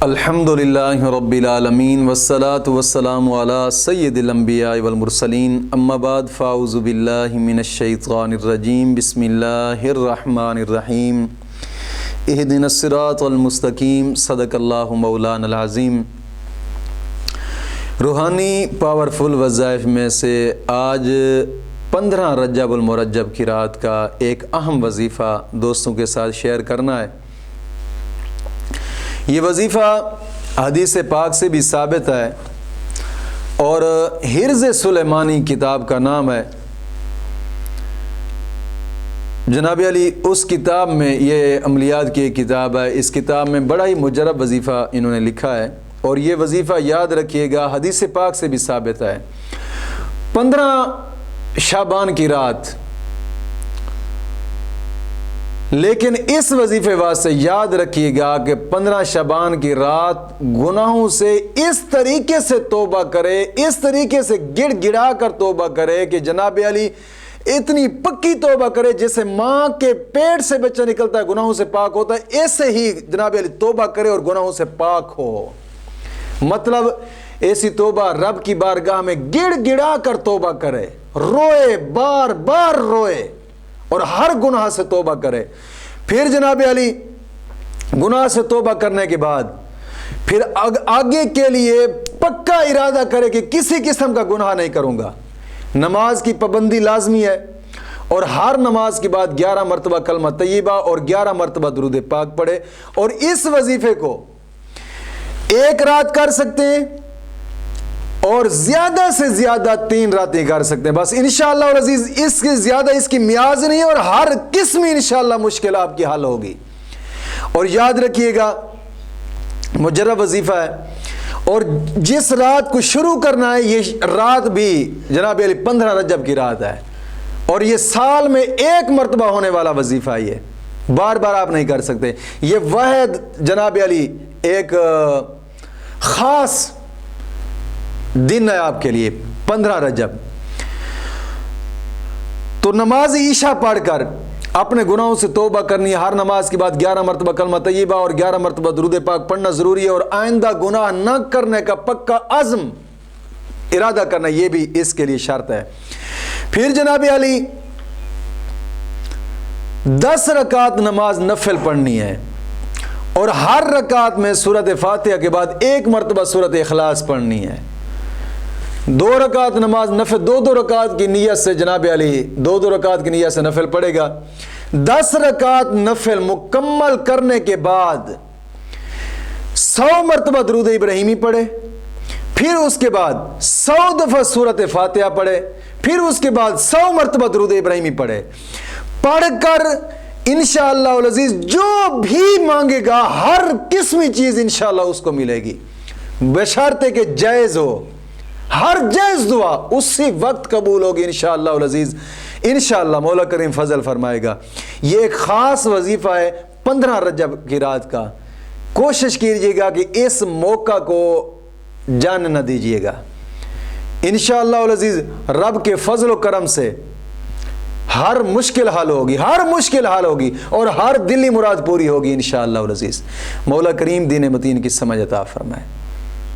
الحمدللہ رب العالمین والصلاة والسلام علی سید الانبیاء والمرسلین اما بعد فاعوذ باللہ من الشیطان الرجیم بسم اللہ الرحمن الرحیم اہدنا الصراط المستقیم صدق اللہ مولانا العظیم۔ روحانی پاورفل وظائف میں سے آج 15 رجب المرجب کی رات کا ایک اہم وظیفہ دوستوں کے ساتھ شیئر کرنا ہے۔ یہ وظیفہ حدیث پاک سے بھی ثابت ہے اور حرز سلیمانی کتاب کا نام ہے۔ جناب علی اس کتاب میں، یہ عملیات کی ایک کتاب ہے، اس کتاب میں بڑا ہی مجرب وظیفہ انہوں نے لکھا ہے اور یہ وظیفہ یاد رکھیے گا حدیث پاک سے بھی ثابت ہے۔ 15 شعبان کی رات، لیکن اس وظیفے واسطے یاد رکھیے گا کہ 15 شعبان کی رات گناہوں سے اس طریقے سے توبہ کرے، اس طریقے سے گڑ گڑا کر توبہ کرے کہ جناب علی اتنی پکی توبہ کرے جیسے ماں کے پیٹ سے بچہ نکلتا ہے گناہوں سے پاک ہوتا ہے، ایسے ہی جناب علی توبہ کرے اور گناہوں سے پاک ہو۔ مطلب ایسی توبہ رب کی بارگاہ میں گڑ گڑا کر توبہ کرے، روئے، بار بار روئے اور ہر گناہ سے توبہ کرے۔ پھر جناب علی گناہ سے توبہ کرنے کے بعد پھر آگے کے لیے پکا ارادہ کرے کہ کسی قسم کا گناہ نہیں کروں گا۔ نماز کی پابندی لازمی ہے اور ہر نماز کے بعد 11 مرتبہ کلمہ طیبہ اور 11 مرتبہ درود پاک پڑھے، اور اس وظیفے کو ایک رات کر سکتے ہیں اور زیادہ سے زیادہ 3 راتیں کر سکتے ہیں، بس انشاءاللہ العزیز اس سے زیادہ اس کی میعاد نہیں، اور ہر قسم انشاءاللہ مشکل آپ کی حل ہوگی۔ اور یاد رکھیے گا مجرب وظیفہ ہے، اور جس رات کو شروع کرنا ہے یہ رات بھی جناب علی 15 رجب کی رات ہے، اور یہ سال میں 1 مرتبہ ہونے والا وظیفہ ہے، یہ بار بار آپ نہیں کر سکتے۔ یہ واحد جناب علی ایک خاص دن ہے آپ کے لیے 15 رجب۔ تو نماز عشاء پڑھ کر اپنے گناہوں سے توبہ کرنی ہے، ہر نماز کے بعد 11 مرتبہ کلمہ طیبہ اور 11 مرتبہ درود پاک پڑھنا ضروری ہے، اور آئندہ گناہ نہ کرنے کا پکا عزم ارادہ کرنا، یہ بھی اس کے لیے شرط ہے۔ پھر جناب علی 10 رکعت نماز نفل پڑھنی ہے، اور ہر رکعت میں سورۃ فاتحہ کے بعد 1 مرتبہ سورۃ اخلاص پڑھنی ہے۔ 2 رکعت نماز نفل، 2 رکعت کی نیت سے جناب علی 2 رکعت کی نیت سے نفل پڑھے گا۔ 10 رکعت نفل مکمل کرنے کے بعد 100 مرتبہ درود ابراہیمی پڑھے، پھر اس کے بعد 100 دفعہ سورۃ فاتحہ پڑھے، پھر اس کے بعد 100 مرتبہ درود ابراہیمی پڑھے۔ پڑھ کر انشاءاللہ العزیز جو بھی مانگے گا ہر قسمی چیز انشاءاللہ اس کو ملے گی، بشرطے کہ جائز ہو۔ ہر جائز دعا اسی وقت قبول ہوگی انشاءاللہ العزیز، انشاءاللہ مولا کریم فضل فرمائے گا۔ یہ ایک خاص وظیفہ ہے 15 رجب کی رات کا، کوشش کیجئے گا کہ اس موقع کو جان نہ دیجئے گا۔ انشاءاللہ العزیز رب کے فضل و کرم سے ہر مشکل حل ہوگی، ہر مشکل حل ہوگی، اور ہر دلی مراد پوری ہوگی انشاءاللہ العزیز۔ مولا کریم دین متین کی سمجھ عطا فرمائے۔